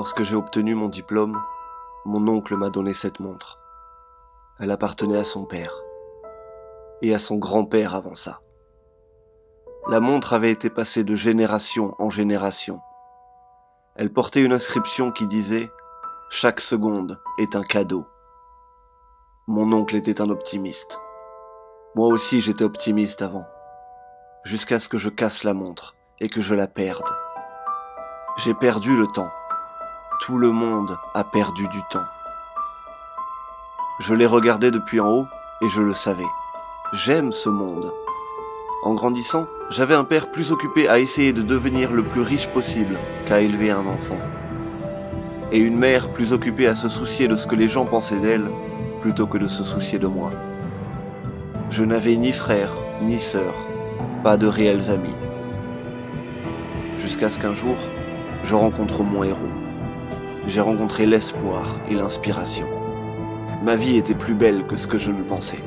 Lorsque j'ai obtenu mon diplôme, mon oncle m'a donné cette montre. Elle appartenait à son père. Et à son grand-père avant ça. La montre avait été passée de génération en génération. Elle portait une inscription qui disait « Chaque seconde est un cadeau ». Mon oncle était un optimiste. Moi aussi j'étais optimiste avant. Jusqu'à ce que je casse la montre et que je la perde. J'ai perdu le temps. Tout le monde a perdu du temps. Je l'ai regardé depuis en haut et je le savais. J'aime ce monde. En grandissant, j'avais un père plus occupé à essayer de devenir le plus riche possible qu'à élever un enfant. Et une mère plus occupée à se soucier de ce que les gens pensaient d'elle plutôt que de se soucier de moi. Je n'avais ni frère, ni sœur, pas de réels amis. Jusqu'à ce qu'un jour, je rencontre mon héros. J'ai rencontré l'espoir et l'inspiration. Ma vie était plus belle que ce que je ne pensais.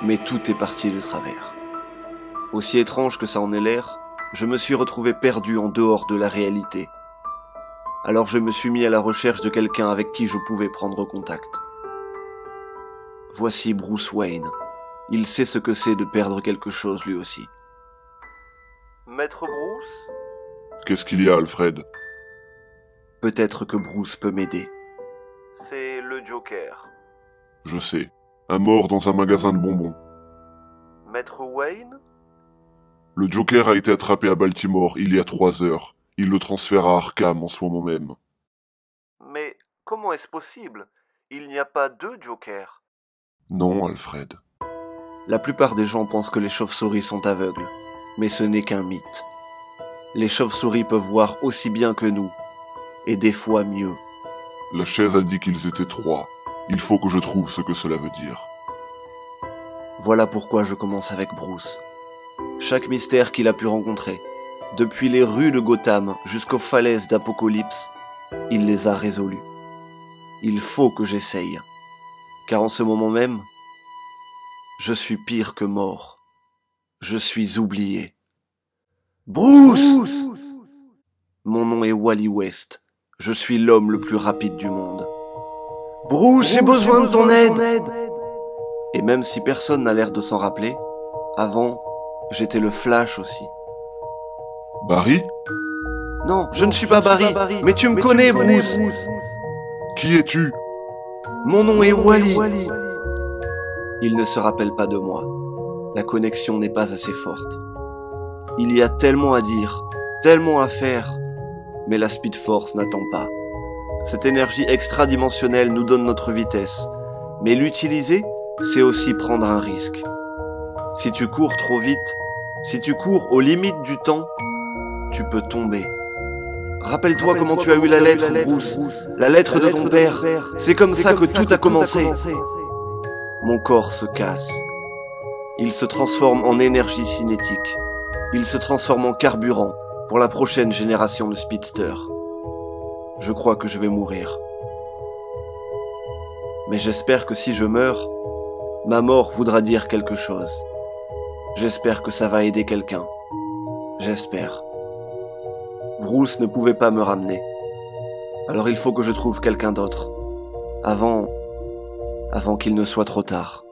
Mais tout est parti de travers. Aussi étrange que ça en ait l'air, je me suis retrouvé perdu en dehors de la réalité. Alors je me suis mis à la recherche de quelqu'un avec qui je pouvais prendre contact. Voici Bruce Wayne. Il sait ce que c'est de perdre quelque chose lui aussi. Maître Bruce ? Qu'est-ce qu'il y a, Alfred? Peut-être que Bruce peut m'aider. C'est le Joker. Je sais. Un mort dans un magasin de bonbons. Maître Wayne ? Le Joker a été attrapé à Baltimore il y a 3 heures. Il le transfère à Arkham en ce moment même. Mais comment est-ce possible? Il n'y a pas deux Jokers. Non, Alfred. La plupart des gens pensent que les chauves-souris sont aveugles, mais ce n'est qu'un mythe. Les chauves-souris peuvent voir aussi bien que nous, et des fois mieux. La chaise a dit qu'ils étaient 3. Il faut que je trouve ce que cela veut dire. Voilà pourquoi je commence avec Bruce. Chaque mystère qu'il a pu rencontrer, depuis les rues de Gotham jusqu'aux falaises d'Apocalypse, il les a résolus. Il faut que j'essaye, car en ce moment même, je suis pire que mort. Je suis oublié. Bruce! Mon nom est Wally West. Je suis l'homme le plus rapide du monde. Bruce, j'ai besoin de ton aide! Et même si personne n'a l'air de s'en rappeler, avant, j'étais le Flash aussi. Barry? Non, je ne suis pas Barry, mais tu me connais, Bruce. Qui es-tu? Mon nom est Wally. Il ne se rappelle pas de moi. La connexion n'est pas assez forte. Il y a tellement à dire, tellement à faire, mais la Speed Force n'attend pas. Cette énergie extradimensionnelle nous donne notre vitesse, mais l'utiliser, c'est aussi prendre un risque. Si tu cours trop vite, si tu cours aux limites du temps, tu peux tomber. Rappelle-toi comment tu as eu la lettre, Bruce, la lettre de ton père. C'est comme ça que tout a commencé. Mon corps se casse. Il se transforme en énergie cinétique. Il se transforme en carburant pour la prochaine génération de Speedster. Je crois que je vais mourir. Mais j'espère que si je meurs, ma mort voudra dire quelque chose. J'espère que ça va aider quelqu'un. J'espère. Bruce ne pouvait pas me ramener. Alors il faut que je trouve quelqu'un d'autre. Avant qu'il ne soit trop tard.